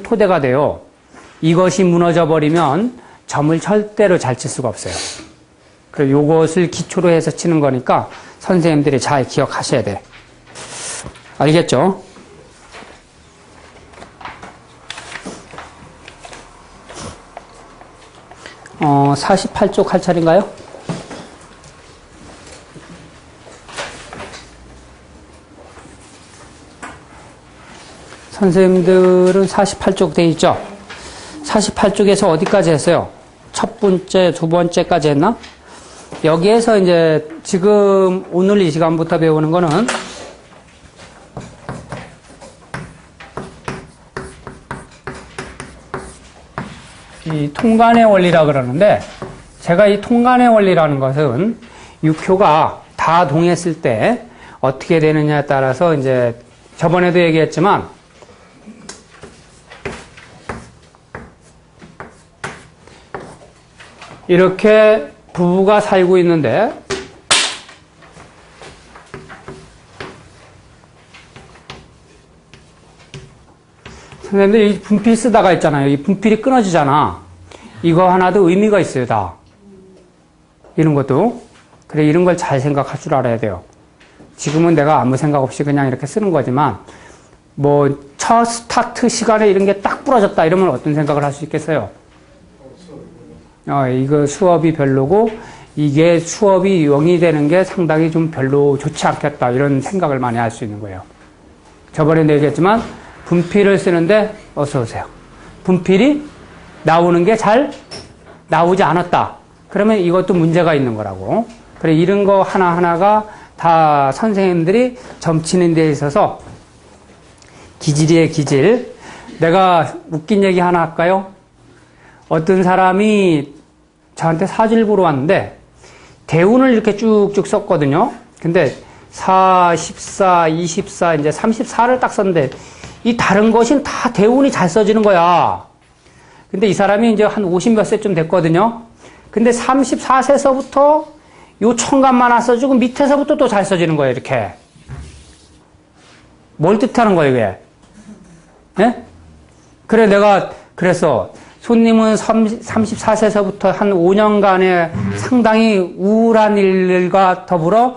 토대가 돼요. 이것이 무너져 버리면 점을 절대로 잘 칠 수가 없어요. 그래서 요것을 기초로 해서 치는 거니까 선생님들이 잘 기억하셔야 돼. 알겠죠? 어, 48쪽 할 차례인가요? 선생님들은 48쪽 돼 있죠? 48쪽에서 어디까지 했어요? 첫 번째, 두 번째까지 했나? 여기에서 이제 지금 오늘 이 시간부터 배우는 거는 이 통간의 원리라 그러는데, 제가 이 통간의 원리라는 것은 육효가 다 동했을 때 어떻게 되느냐에 따라서 이제 저번에도 얘기했지만 이렇게 부부가 살고 있는데 선생님들 이 분필 쓰다가 있잖아요. 이 분필이 끊어지잖아. 이거 하나도 의미가 있어요, 다. 이런 것도. 그래, 이런 걸 잘 생각할 줄 알아야 돼요. 지금은 내가 아무 생각 없이 그냥 이렇게 쓰는 거지만, 뭐, 첫 스타트 시간에 이런 게 딱 부러졌다 이러면 어떤 생각을 할 수 있겠어요? 이거 수업이 별로고, 이게 수업이 영이 되는 게 상당히 좀 별로 좋지 않겠다. 이런 생각을 많이 할 수 있는 거예요. 저번에도 얘기했지만, 분필을 쓰는데, 어서오세요. 분필이 나오는 게 잘 나오지 않았다. 그러면 이것도 문제가 있는 거라고. 그래, 이런 거 하나하나가 다 선생님들이 점치는 데 있어서 기질이에요, 기질. 내가 웃긴 얘기 하나 할까요? 어떤 사람이 저한테 사주를 보러 왔는데, 대운을 이렇게 쭉쭉 썼거든요. 근데 4, 14, 24, 이제 34를 딱 썼는데, 이 다른 것은 다 대운이 잘 써지는 거야. 근데 이 사람이 이제 한 50 몇 세쯤 됐거든요. 근데 34세서부터 요 청간만 안 써주고 밑에서부터 또 잘 써지는 거예요, 이렇게. 뭘 뜻하는 거예요, 이게? 예? 그래, 내가 그래서 손님은 34세서부터 한 5년간의 상당히 우울한 일과 더불어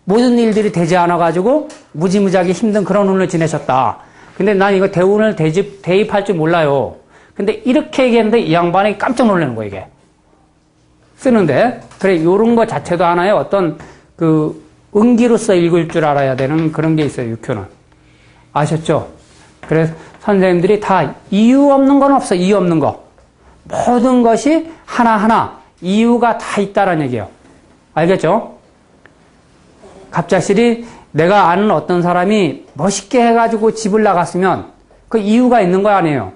모든 일들이 되지 않아가지고 무지무지하게 힘든 그런 운을 지내셨다. 근데 난 이거 대운을 대입할 줄 몰라요. 근데 이렇게 얘기했는데 이 양반이 깜짝 놀라는 거예요, 이게. 쓰는데. 그래, 요런 거 자체도 하나의 어떤 그 은기로서 읽을 줄 알아야 되는 그런 게 있어요, 육효는. 아셨죠? 그래서 선생님들이 다 이유 없는 건 없어, 이유 없는 거. 모든 것이 하나하나 이유가 다 있다는 얘기예요. 알겠죠? 갑작스레 내가 아는 어떤 사람이 멋있게 해가지고 집을 나갔으면 그 이유가 있는 거 아니에요.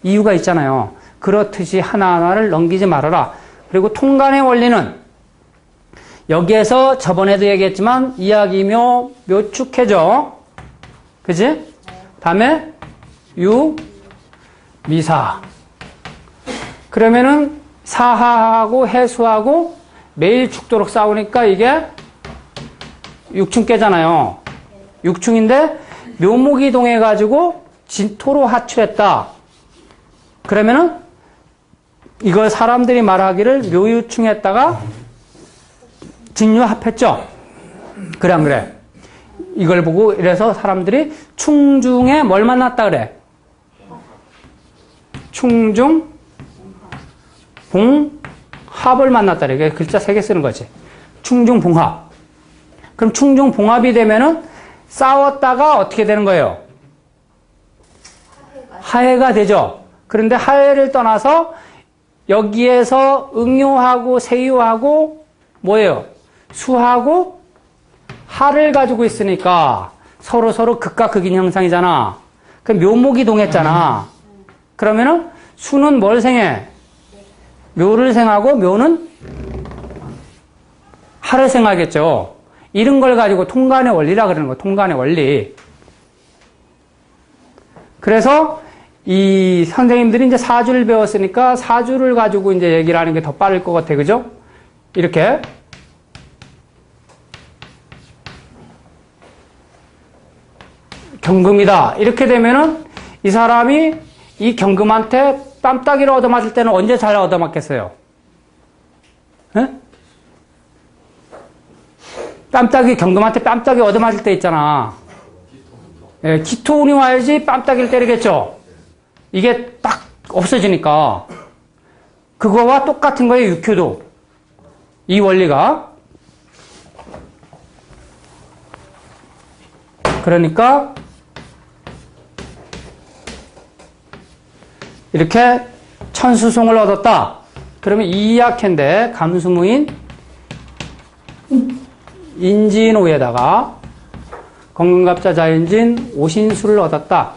이유가 있잖아요. 그렇듯이 하나하나를 넘기지 말아라. 그리고 통간의 원리는 여기에서 저번에도 얘기했지만 이야기묘 묘축해져. 그지? 다음에 유, 미사. 그러면은 사하하고 해수하고 매일 죽도록 싸우니까 이게 육충 깨잖아요. 육충인데 묘목이 동해가지고 진토로 하출했다. 그러면은 이걸 사람들이 말하기를 묘유충했다가 진유합했죠. 그래 안 그래? 이걸 보고 이래서 사람들이 충중에 뭘 만났다 그래? 충중 봉합을 만났다 그래. 글자 3개 쓰는 거지. 충중 봉합. 그럼 충중 봉합이 되면은 싸웠다가 어떻게 되는 거예요? 하해가 되죠. 그런데 하해를 떠나서 여기에서 응유하고 세유하고 뭐예요? 수하고 하를 가지고 있으니까 서로 극과 극인 형상이잖아. 그럼 묘목이 동했잖아. 그러면은 수는 뭘 생해? 묘를 생하고 묘는 하를 생하겠죠. 이런 걸 가지고 통간의 원리라 그러는 거예요. 통간의 원리. 그래서 이 선생님들이 이제 사주를 배웠으니까 사주를 가지고 이제 얘기를 하는 게 더 빠를 것 같아. 그죠? 이렇게. 경금이다. 이렇게 되면은 이 사람이 이 경금한테 뺨따기를 얻어맞을 때는 언제 잘 얻어맞겠어요? 에? 경금한테 뺨따기 얻어맞을 때 있잖아. 예, 기토운이 와야지 뺨따기를 때리겠죠? 이게 딱 없어지니까. 그거와 똑같은 거예요, 육효도. 이 원리가. 그러니까, 이렇게 천수송을 얻었다. 그러면 이약해인데, 감수무인 인진오에다가 건근갑자 자인진 오신수를 얻었다.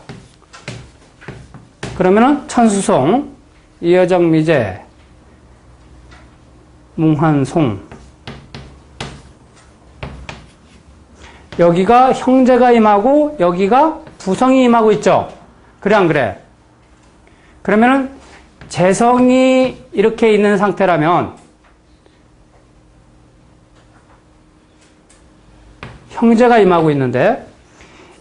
그러면은 천수송, 이여정미제, 뭉환송. 여기가 형제가 임하고 여기가 부성이 임하고 있죠. 그래 안 그래? 그러면은 재성이 이렇게 있는 상태라면 형제가 임하고 있는데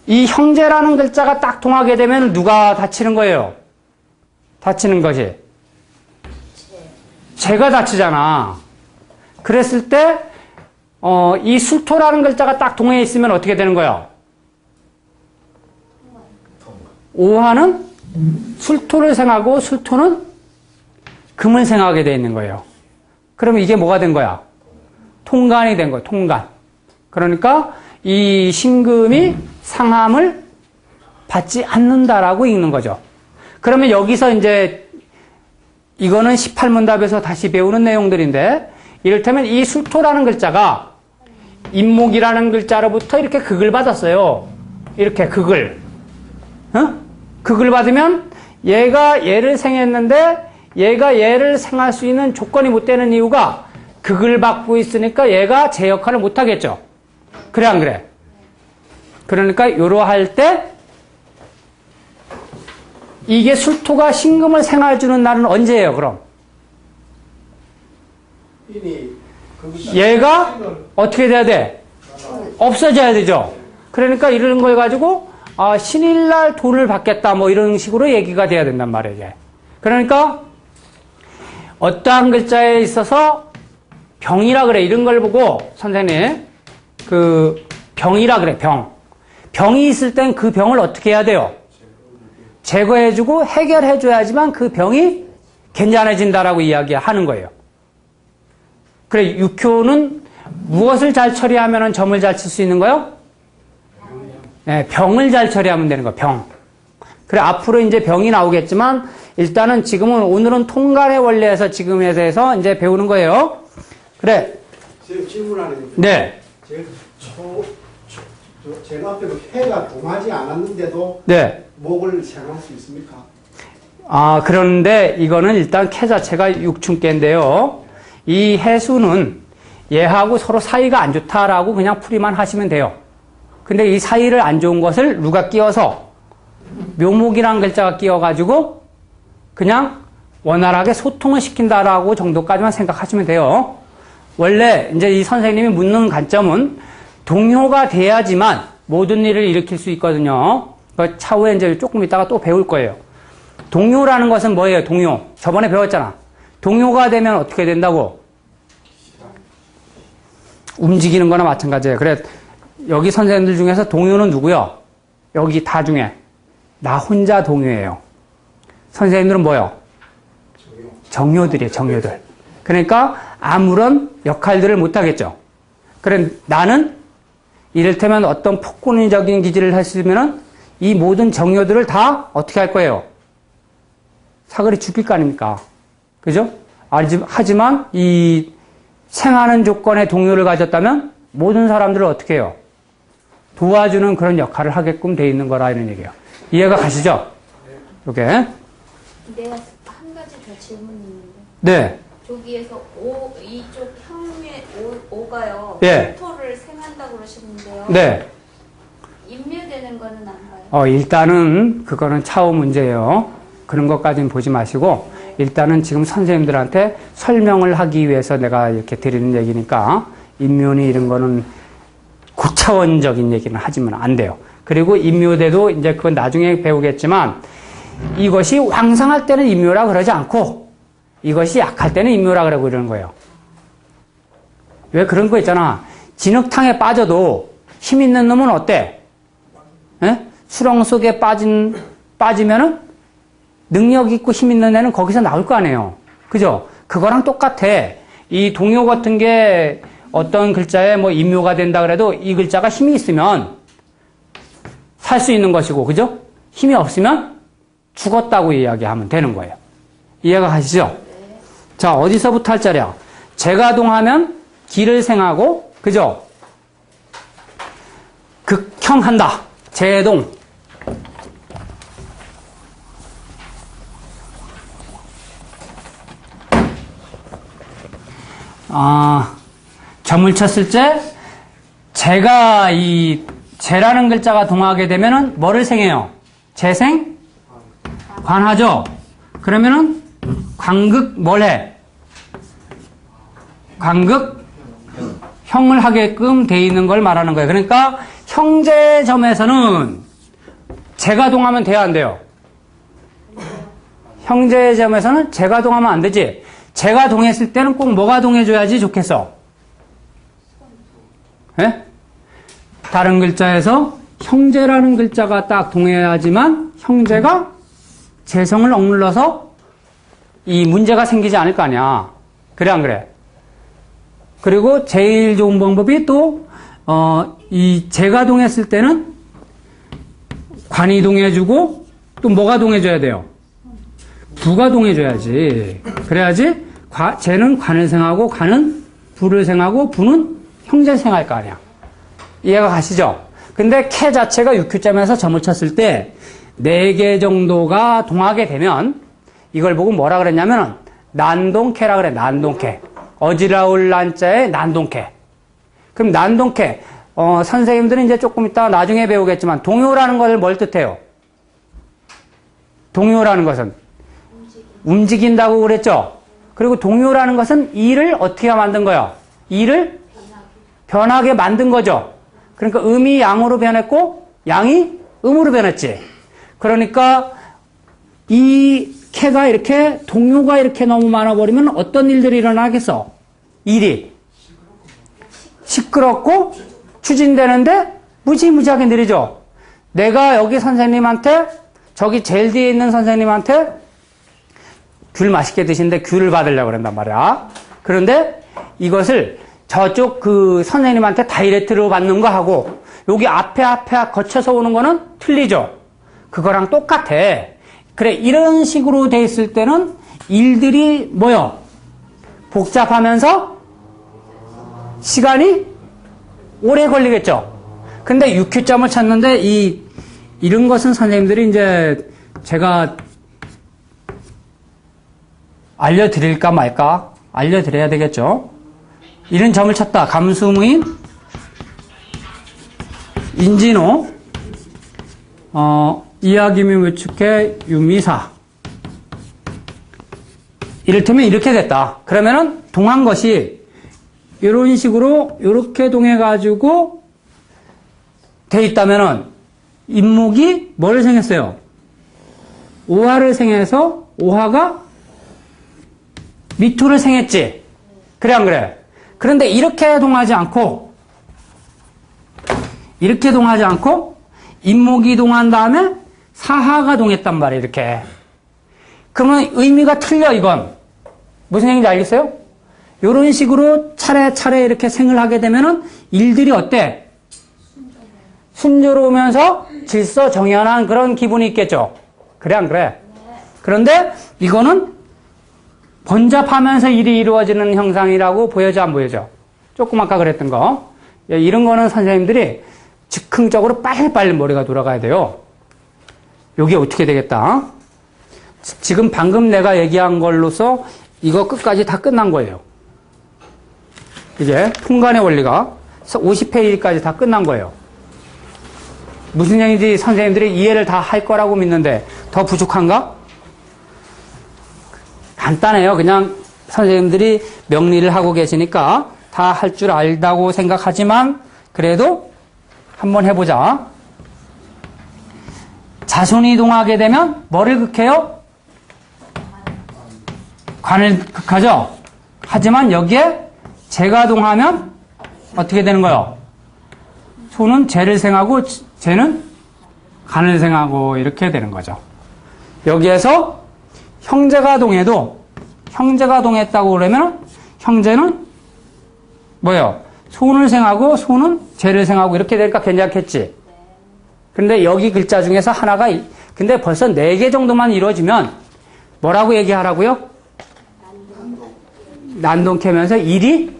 이 형제라는 글자가 딱 통하게 되면 누가 다치는 거예요? 다치는 것이. 재가 다치잖아. 그랬을 때 이 수토라는 글자가 딱 동해에 있으면 어떻게 되는 거예요? 오화는 술토를 생하고 술토는 금을 생하게 되어 있는 거예요. 그러면 이게 뭐가 된 거야? 통간이 된 거예요. 통간. 그러니까 이 신금이 상함을 받지 않는다라고 읽는 거죠. 그러면 여기서 이제 이거는 18문답에서 다시 배우는 내용들인데 이를테면 이 술토라는 글자가 임목이라는 글자로부터 이렇게 극을 받았어요. 이렇게 극을. 극을 받으면 얘가 얘를 생했는데 얘가 얘를 생할 수 있는 조건이 못 되는 이유가 극을 받고 있으니까 얘가 제 역할을 못 하겠죠. 그래 안 그래? 그러니까 요러할 때 이게 술토가 신금을 생활해주는 날은 언제예요 그럼? 얘가 어떻게 돼야 돼? 없어져야 되죠. 그러니까 이런 걸 가지고 신일날 돈을 받겠다 뭐 이런 식으로 얘기가 돼야 된단 말이에요. 이게. 그러니까 어떠한 글자에 있어서 병이라 그래. 이런 걸 보고 선생님 그 병이라 그래. 병이 있을 땐 그 병을 어떻게 해야 돼요? 제거해주고 해결해줘야지만 그 병이 괜찮아진다라고 이야기하는 거예요. 그래, 육효는 무엇을 잘 처리하면 점을 잘 칠 수 있는 거요? 네, 병을 잘 처리하면 되는 거예요, 병. 그래, 앞으로 이제 병이 나오겠지만, 일단은 지금은, 오늘은 통간의 원리에서 지금에 대해서 이제 배우는 거예요. 그래. 제가 질문하는 게. 네. 제가 앞에도 해가 동하지 않았는데도. 네. 목을 생할 수 있습니까? 그런데 이거는 일단 캐 자체가 육춘캐인데요. 이 해수는 얘하고 서로 사이가 안 좋다라고 그냥 풀이만 하시면 돼요. 근데 이 사이를 안 좋은 것을 누가 끼워서 묘목이라는 글자가 끼워가지고 그냥 원활하게 소통을 시킨다라고 정도까지만 생각하시면 돼요. 원래 이제 이 선생님이 묻는 관점은 동효가 돼야지만 모든 일을 일으킬 수 있거든요. 차후에 이제 조금 있다가 또 배울 거예요. 동효라는 것은 뭐예요? 동효. 저번에 배웠잖아. 동효가 되면 어떻게 된다고? 움직이는 거나 마찬가지예요. 그래, 여기 선생님들 중에서 동효는 누구요? 여기 다 중에. 나 혼자 동효예요. 선생님들은 뭐요? 정효들이에요, 정효들. 그러니까 아무런 역할들을 못 하겠죠. 그래, 나는 이를테면 어떤 폭군적인 기질을 했으면은 이 모든 정효들을 다 어떻게 할 거예요? 사거리 죽일 거 아닙니까? 그죠? 하지만 이 생하는 조건의 동요를 가졌다면 모든 사람들을 어떻게 해요? 도와주는 그런 역할을 하게끔 돼 있는 거라 이런 얘기예요. 이해가 가시죠? 이렇게. 내가 한 가지 더 질문이 있는데. 네. 저기에서 이쪽 형의 오가요. 예. 토를 생한다고 그러시는데요. 네. 인묘되는 거는 안 봐요. 일단은 그거는 차후 문제예요. 그런 것까지는 보지 마시고 일단은 지금 선생님들한테 설명을 하기 위해서 내가 이렇게 드리는 얘기니까 인묘니 이런 거는 고차원적인 얘기는 하지면 안 돼요. 그리고 인묘대도 이제 그건 나중에 배우겠지만 이것이 왕성할 때는 임묘라 그러지 않고 이것이 약할 때는 임묘라 그러고 이러는 거예요. 왜 그런 거 있잖아. 진흙탕에 빠져도 힘 있는 놈은 어때? 에? 수렁 속에 빠지면은 능력 있고 힘 있는 애는 거기서 나올 거 아니에요. 그죠? 그거랑 똑같아. 이 동요 같은 게 어떤 글자에 뭐 임묘가 된다 그래도 이 글자가 힘이 있으면 살 수 있는 것이고, 그죠? 힘이 없으면 죽었다고 이야기하면 되는 거예요. 이해가 가시죠? 자, 어디서부터 할 자리야? 제가동하면 기를 생하고, 그죠? 극형한다. 제동. 점을 쳤을 때, 제가 이, 제라는 글자가 동하게 되면은 뭐를 생해요? 재생? 관하죠? 그러면은, 관극 뭘 해? 관극 형을 하게끔 돼 있는 걸 말하는 거예요. 그러니까, 형제점에서는 제가 동하면 돼야 안 돼요? 형제점에서는 제가 동하면 안 되지. 제가 동했을 때는 꼭 뭐가 동해줘야지 좋겠어? 예? 다른 글자에서 형제라는 글자가 딱 동해야지만 형제가 재성을 억눌러서 이 문제가 생기지 않을 거 아니야. 그래 안 그래? 그리고 제일 좋은 방법이 또 이 제가 동했을 때는 관이 동해주고 또 뭐가 동해줘야 돼요? 부가 동해줘야지. 그래야지 쟤는 관을 생하고 관은 부를 생하고 부는 형제를 생할 거 아니야. 이해가 가시죠? 근데 캐 자체가 6규점에서 점을 쳤을 때 4개 정도가 동하게 되면 이걸 보고 뭐라 그랬냐면 난동캐라 그래. 난동캐. 어지러울 난자에 난동캐. 그럼 난동캐. 선생님들은 이제 조금 이따 나중에 배우겠지만 동요라는 것을 뭘 뜻해요? 동요라는 것은 움직인다고 그랬죠? 그리고 동요라는 것은 이를 어떻게 만든 거야? 이를 변하게 만든 거죠. 그러니까 음이 양으로 변했고 양이 음으로 변했지. 그러니까 이 캐가 이렇게 동요가 이렇게 너무 많아버리면 어떤 일들이 일어나겠어? 일이 시끄럽고 추진되는데 무지무지하게 느리죠. 내가 여기 선생님한테 저기 제일 뒤에 있는 선생님한테 귤 맛있게 드시는데 귤을 받으려고 그런단 말이야. 그런데 이것을 저쪽 그 선생님한테 다이렉트로 받는 거 하고 여기 앞에 거쳐서 오는 거는 틀리죠. 그거랑 똑같아. 그래, 이런 식으로 돼 있을 때는 일들이 뭐요? 복잡하면서 시간이 오래 걸리겠죠. 근데 6규점을 찾는데 이런 것은 선생님들이 이제 제가 알려드릴까 말까? 알려드려야 되겠죠. 이런 점을 찾다. 감수무인, 인진호, 이야기미 위축해 유미사. 이를테면 이렇게 됐다. 그러면은 동한 것이 이런 식으로 이렇게 동해가지고 돼 있다면은 인목이 뭐를 생했어요? 오화를 생해서 오화가 미토를 생했지. 그래 안 그래? 그런데 이렇게 동하지 않고 인목이 동한 다음에 사하가 동했단 말이에요. 이렇게. 그러면 의미가 틀려. 이건 무슨 얘기인지 알겠어요? 이런 식으로 차례차례 이렇게 생을 하게 되면은 일들이 어때? 순조로우면서 질서정연한 그런 기분이 있겠죠. 그래 안 그래? 그런데 이거는 번잡하면서 일이 이루어지는 형상이라고 보여져 안 보여져? 조금 아까 그랬던 거. 이런 거는 선생님들이 즉흥적으로 빨리빨리 머리가 돌아가야 돼요. 여기 어떻게 되겠다? 지금 방금 내가 얘기한 걸로서 이거 끝까지 다 끝난 거예요. 이제 통간의 원리가 50페이지까지 다 끝난 거예요. 무슨 얘기인지 선생님들이 이해를 다 할 거라고 믿는데 더 부족한가? 간단해요. 그냥 선생님들이 명리를 하고 계시니까 다 할 줄 알다고 생각하지만 그래도 한번 해보자. 자손이 동하게 되면 뭐를 극해요? 관을 극하죠. 하지만 여기에 재가 동하면 어떻게 되는 거예요? 소는 재를 생하고 재는 간을 생하고 이렇게 되는 거죠. 여기에서 형제가 동해도 형제가 동했다고 그러면 형제는 뭐예요? 손을 생하고 소는 재를 생하고 이렇게 되니까 괜찮겠지. 근데 여기 글자 중에서 하나가 근데 벌써 4개 정도만 이루어지면 뭐라고 얘기하라고요? 난동캐면서 일이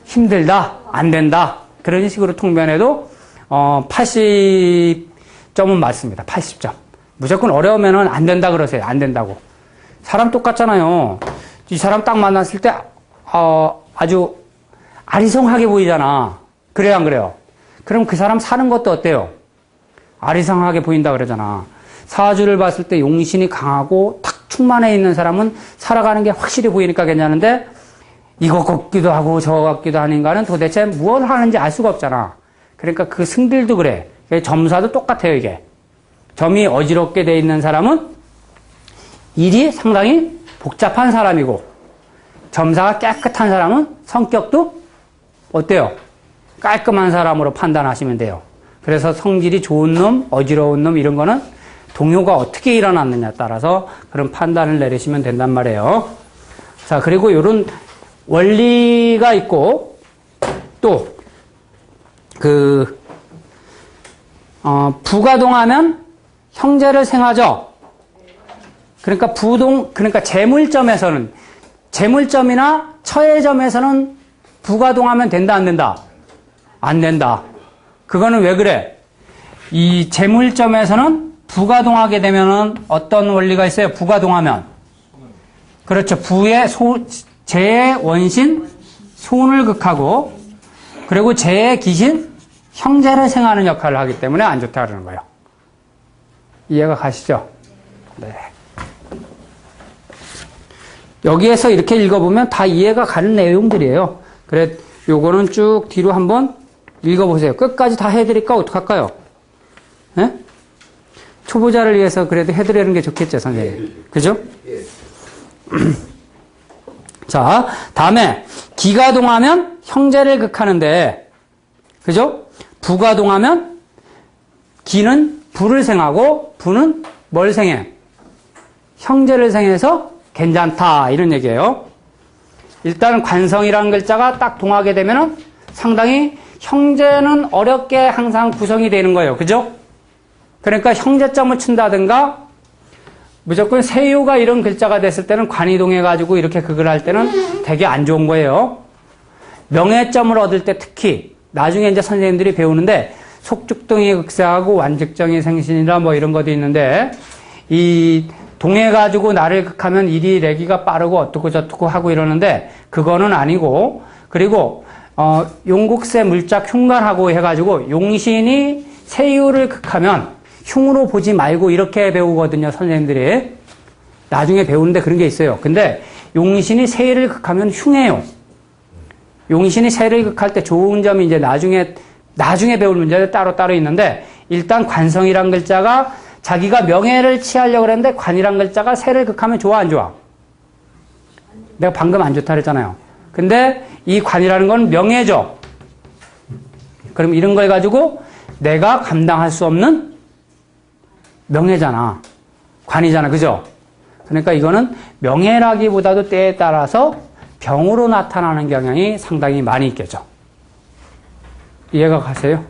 힘들다, 안 된다. 그런 식으로 통변해도 80점은 맞습니다. 80점. 무조건 어려우면 안 된다 그러세요. 안 된다고. 사람 똑같잖아요. 이 사람 딱 만났을 때 아주 아리송하게 보이잖아. 그래요, 안 그래요? 그럼 그 사람 사는 것도 어때요? 아리송하게 보인다 그러잖아. 사주를 봤을 때 용신이 강하고 탁 충만해 있는 사람은 살아가는 게 확실히 보이니까 괜찮은데 이거 같기도 하고 저거 같기도 하는 인간은 도대체 무엇을 하는지 알 수가 없잖아. 그러니까 그 승들도 그래. 점사도 똑같아요, 이게. 점이 어지럽게 돼 있는 사람은 일이 상당히 복잡한 사람이고 점사가 깨끗한 사람은 성격도 어때요? 깔끔한 사람으로 판단하시면 돼요. 그래서 성질이 좋은 놈, 어지러운 놈 이런 거는 동요가 어떻게 일어났느냐에 따라서 그런 판단을 내리시면 된단 말이에요. 자, 그리고 이런 원리가 있고 또 부가 동하면 형제를 생하죠. 그러니까 그러니까 재물점이나 처해점에서는 부가 동하면 된다, 안 된다? 안 된다. 그거는 왜 그래? 이 재물점에서는 부가 동하게 되면은 어떤 원리가 있어요? 부가 동하면. 그렇죠. 재의 원신, 손을 극하고, 그리고 재의 기신, 형제를 생하는 역할을 하기 때문에 안 좋다 그러는 거예요. 이해가 가시죠? 네. 여기에서 이렇게 읽어보면 다 이해가 가는 내용들이에요. 그래, 요거는 쭉 뒤로 한번 읽어보세요. 끝까지 다 해드릴까? 어떡할까요? 네? 초보자를 위해서 그래도 해드리는 게 좋겠죠, 선생님. 그죠? 자, 다음에 기가 동하면 형제를 극하는데, 그죠? 부가 동하면 기는 부를 생하고 부는 뭘 생해? 형제를 생해서 괜찮다 이런 얘기예요. 일단 관성이라는 글자가 딱 동하게 되면은 상당히 형제는 어렵게 항상 구성이 되는 거예요. 그죠? 그러니까 형제점을 친다든가 무조건 세유가 이런 글자가 됐을 때는 관이 동해가지고 이렇게 극을 할 때는 되게 안 좋은 거예요. 명예점을 얻을 때 특히 나중에 이제 선생님들이 배우는데 속죽동이 극세하고 완직정이 생신이라 뭐 이런 것도 있는데 이 동해가지고 나를 극하면 일이 내기가 빠르고 어떻고 저떻고 하고 이러는데 그거는 아니고 그리고 용국세 물작 흉간하고 해가지고 용신이 세유를 극하면 흉으로 보지 말고 이렇게 배우거든요, 선생님들이. 나중에 배우는데 그런 게 있어요. 근데 용신이 세를 극하면 흉해요. 용신이 세를 극할 때 좋은 점이 이제 나중에 배울 문제들 따로 있는데 일단 관성이란 글자가 자기가 명예를 취하려고 그랬는데 관이란 글자가 세를 극하면 좋아, 안 좋아? 내가 방금 안 좋다 그랬잖아요. 근데 이 관이라는 건 명예죠. 그럼 이런 걸 가지고 내가 감당할 수 없는 명예잖아. 관이잖아. 그죠? 그러니까 이거는 명예라기보다도 때에 따라서 병으로 나타나는 경향이 상당히 많이 있겠죠. 이해가 가세요?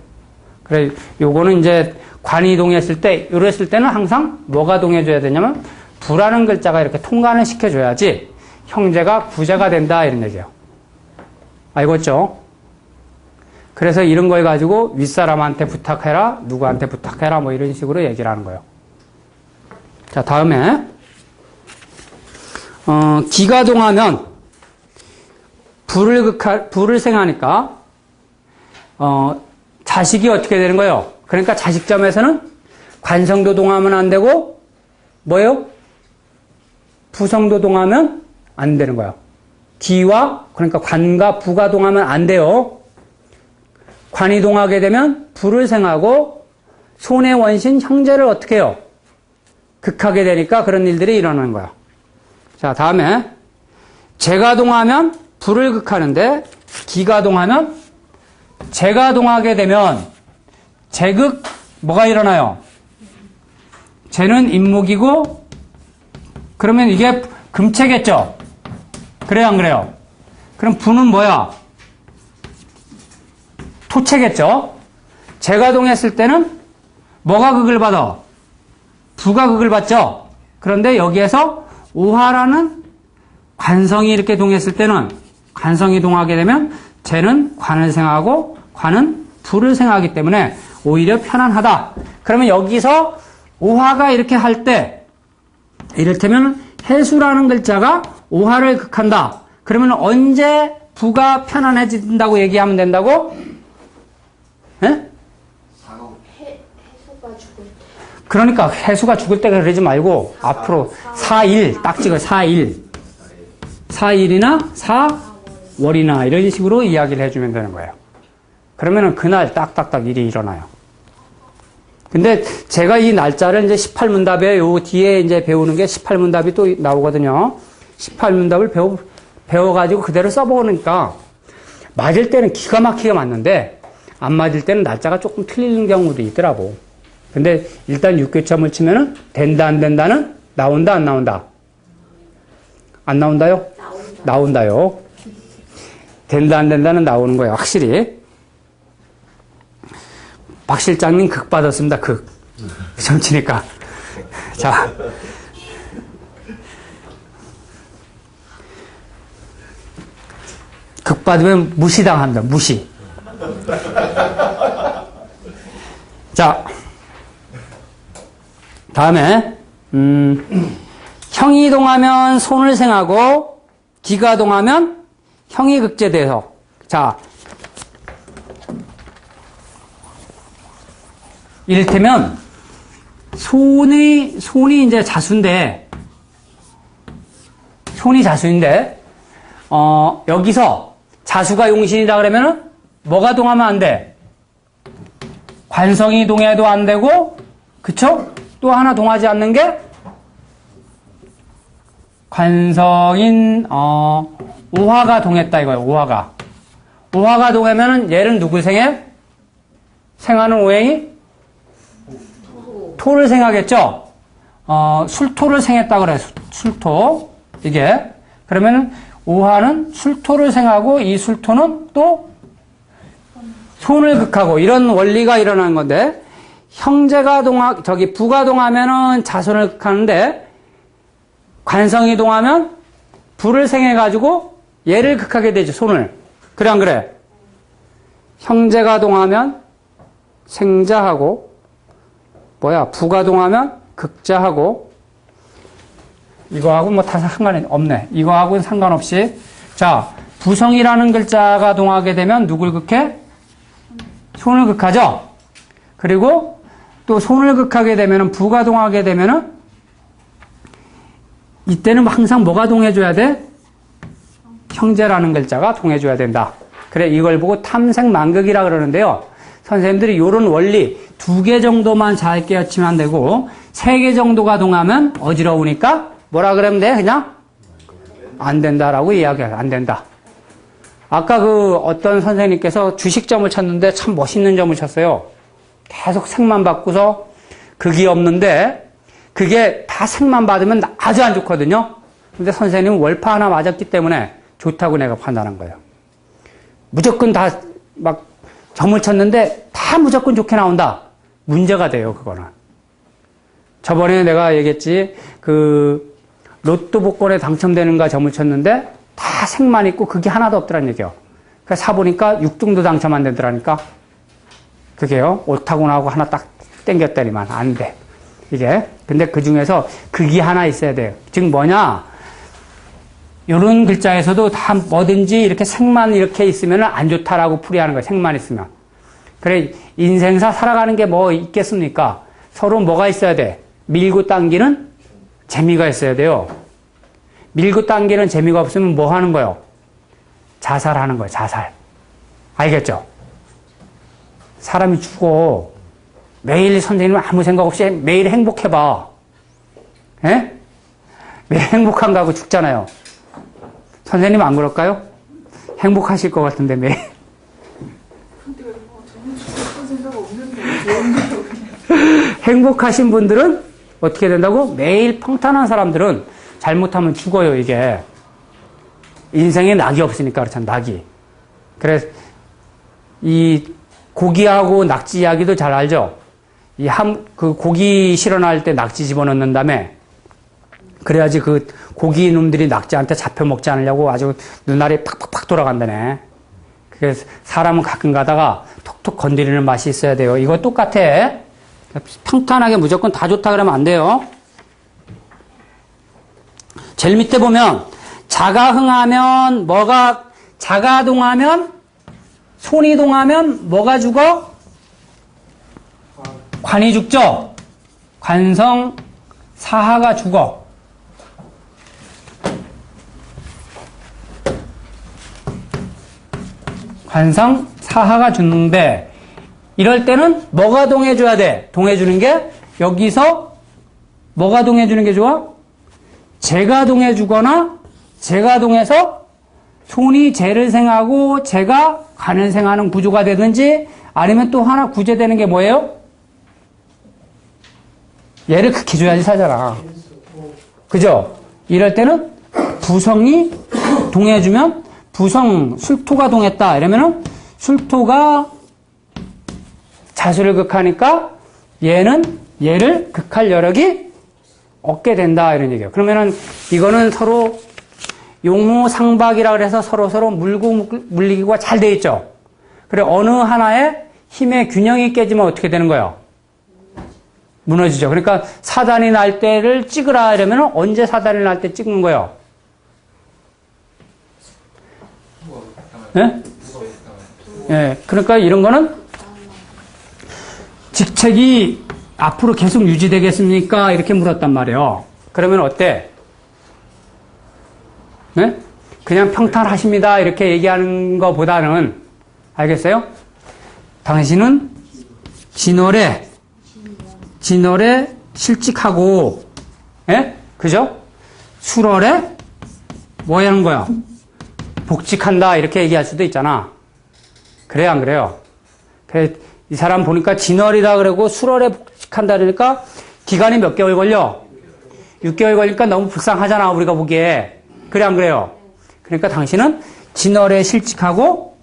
그래, 요거는 이제 관이 동했을 때, 이랬을 때는 항상 뭐가 동해줘야 되냐면 부라는 글자가 이렇게 통관을 시켜줘야지 형제가 구제가 된다 이런 얘기예요. 알겠죠? 그래서 이런 걸 가지고 윗사람한테 부탁해라, 누구한테 부탁해라 뭐 이런 식으로 얘기를 하는 거예요. 자, 다음에 기가 동하면 부를 생하니까 자식이 어떻게 되는 거예요? 그러니까 자식점에서는 관성도 동하면 안 되고 뭐예요? 부성도 동하면 안 되는 거예요. 기와 그러니까 관과 부가 동하면 안 돼요. 관이 동하게 되면 부를 생하고 손의 원신 형제를 어떻게 해요? 극하게 되니까 그런 일들이 일어나는 거야. 자, 다음에 재가동하면 불을 극하는데 기가동하면 재가동하게 되면 재극 뭐가 일어나요? 재는 임목이고 그러면 이게 금체겠죠? 그래요, 안 그래요? 그럼 부는 뭐야? 토체겠죠? 재가동했을 때는 뭐가 극을 받아? 부가 극을 받죠? 그런데 여기에서 오화라는 관성이 이렇게 동했을 때는 관성이 동하게 되면 재는 관을 생하고 관은 부를 생하기 때문에 오히려 편안하다. 그러면 여기서 오화가 이렇게 할 때 이를테면 해수라는 글자가 오화를 극한다. 그러면 언제 부가 편안해진다고 얘기하면 된다고? 예? 해수가 죽을 때. 그러니까 해수가 죽을 때가 그러지 말고 앞으로 4일 딱 찍어 4일 4일이나 4월이나 이런 식으로 이야기를 해주면 되는 거예요. 그러면은 그날 딱딱딱 일이 일어나요. 근데 제가 이 날짜를 이제 18문답에 요 뒤에 이제 배우는 게 18문답이 또 나오거든요. 18문답을 배워가지고 그대로 써보니까 맞을 때는 기가 막히게 맞는데 안 맞을 때는 날짜가 조금 틀리는 경우도 있더라고. 근데 일단 6교점을 치면은 된다 안 된다는 나온다 안 나온다? 안 나온다요? 나온다요. 된다 안 된다는 나오는 거예요. 확실히. 박 실장님 극 받았습니다. 극. 정치니까. 자. 극 받으면 무시당합니다. 무시. 자. 다음에 형이 동하면 손을 생하고 기가 동하면 형이 극제돼서 자 이를테면 손이 이제 자수인데 여기서 자수가 용신이다 그러면은 뭐가 동하면 안 돼? 관성이 동해도 안 되고 그쵸? 또 하나 동하지 않는 게 관성인 오화가 동했다 이거예요. 오화가 동하면은 얘는 누구 생해? 생하는 오행이 토를 생하겠죠. 술토를 생했다 그래. 술토 이게 그러면은 오화는 술토를 생하고 이 술토는 또 손을 극하고 이런 원리가 일어나는 건데. 형제가 부가 동하면은 자손을 극하는데, 관성이 동하면 부를 생해가지고 얘를 극하게 되죠, 손을. 그래, 안 그래? 형제가 동하면 생자하고, 부가 동하면 극자하고, 이거하고 뭐 다 상관이 없네. 이거하고는 상관없이. 자, 부성이라는 글자가 동하게 되면 누굴 극해? 손을 극하죠? 그리고 또 손을 극하게 되면은 부가 동하게 되면은 이때는 항상 뭐가 동해줘야 돼? 형제라는 글자가 동해줘야 된다. 그래 이걸 보고 탐생만극이라 그러는데요. 선생님들이 이런 원리 2개 정도만 잘 깨우치면 되고 3개 정도가 동하면 어지러우니까 뭐라 그러면 돼? 그냥 안 된다라고 이야기해요. 안 된다. 아까 그 어떤 선생님께서 주식점을 쳤는데 참 멋있는 점을 쳤어요. 계속 색만 바꾸서 극이 없는데 그게 다 색만 받으면 아주 안 좋거든요. 근데 선생님은 월파 하나 맞았기 때문에 좋다고 내가 판단한 거예요. 무조건 다 막 점을 쳤는데 다 무조건 좋게 나온다. 문제가 돼요, 그거는. 저번에 내가 얘기했지, 그 로또 복권에 당첨되는가 점을 쳤는데 다 색만 있고 그게 하나도 없더란 얘기요. 그래서 사보니까 6등도 당첨 안 되더라니까. 그게요, 오타고나하고 하나 딱 땡겼다니만 안 돼. 이게. 근데 그 중에서 극이 하나 있어야 돼요. 즉 뭐냐? 요런 글자에서도 다 뭐든지 이렇게 색만 이렇게 있으면 안 좋다라고 풀이하는 거예요. 색만 있으면. 그래, 인생사 살아가는 게 뭐 있겠습니까? 서로 뭐가 있어야 돼? 밀고 당기는 재미가 있어야 돼요. 밀고 당기는 재미가 없으면 뭐 하는 거예요? 자살하는 거예요, 자살. 알겠죠? 사람이 죽어. 매일 선생님 아무 생각 없이 매일 행복해봐. 예? 매일 행복한가 하고 죽잖아요. 선생님 안 그럴까요? 행복하실 것 같은데 매일. 근데 저는 죽을 생각 없는데 행복하신 분들은 어떻게 된다고? 매일 평탄한 사람들은 잘못하면 죽어요, 이게. 인생에 낙이 없으니까 그렇잖아, 낙이. 그래서 이 고기하고 낙지 이야기도 잘 알죠? 그 고기 실어날 때 낙지 집어넣는 다음에 그래야지 그 고기 놈들이 낙지한테 잡혀 먹지 않으려고 아주 눈알이 팍팍팍 돌아간다네. 그래서 사람은 가끔 가다가 톡톡 건드리는 맛이 있어야 돼요. 이거 똑같아. 평탄하게 무조건 다 좋다 그러면 안 돼요. 제일 밑에 보면 자가 동하면 손이 동하면 뭐가 죽어? 관이 죽죠? 관성 사하가 죽어. 관성 사하가 죽는데 이럴 때는 뭐가 동해줘야 돼? 동해주는 게 여기서 뭐가 동해주는 게 좋아? 재가 동해주거나 재가 동해서 손이 재를 생하고 재가 관을 생하는 구조가 되든지 아니면 또 하나 구제되는 게 뭐예요? 얘를 극히 줘야지 사잖아. 그죠? 이럴 때는 부성이 동해주면 부성, 술토가 동했다. 이러면은 술토가 자수를 극하니까 얘는 얘를 극할 여력이 얻게 된다. 이런 얘기예요. 그러면은 이거는 서로 용호상박이라 그래서 서로 물고 물리기가 잘 돼 있죠. 그래 어느 하나의 힘의 균형이 깨지면 어떻게 되는 거예요? 무너지죠. 그러니까 사단이 날 때를 찍으라 이러면 언제 사단이 날 때 찍는 거예요? 예? 예. 그러니까 이런 거는 직책이 앞으로 계속 유지되겠습니까? 이렇게 물었단 말이에요. 그러면 어때? 네? 그냥 평탄하십니다. 이렇게 얘기하는 것보다는 알겠어요? 당신은 진월에 실직하고, 예? 그죠? 술월에 뭐 하는 거야? 복직한다. 이렇게 얘기할 수도 있잖아. 그래요, 안 그래요? 그래, 이 사람 보니까 진월이다 그러고 술월에 복직한다 그러니까 기간이 몇 개월 걸려? 6개월 걸리니까 너무 불쌍하잖아, 우리가 보기에. 그래, 안 그래요? 그러니까 당신은 진월에 실직하고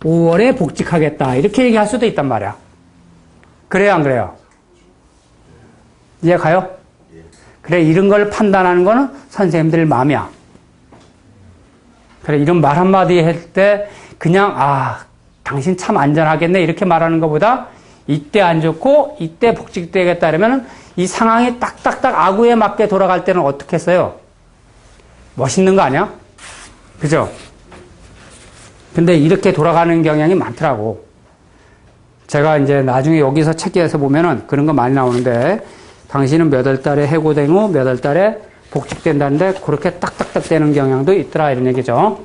5월에 복직하겠다. 이렇게 얘기할 수도 있단 말이야. 그래요, 안 그래요? 이해 가요? 그래, 이런 걸 판단하는 거는 선생님들 마음이야. 그래, 이런 말 한마디 할 때 그냥, 당신 참 안전하겠네. 이렇게 말하는 것보다 이때 안 좋고 이때 복직되겠다 그러면 이 상황이 딱딱딱 아구에 맞게 돌아갈 때는 어떻게 했어요? 멋있는 거 아니야? 그죠? 근데 이렇게 돌아가는 경향이 많더라고. 제가 이제 나중에 여기서 책에서 보면은 그런 거 많이 나오는데 당신은 몇 월 달에 해고되고 몇 월 달에 복직된다는데 그렇게 딱딱딱 되는 경향도 있더라 이런 얘기죠.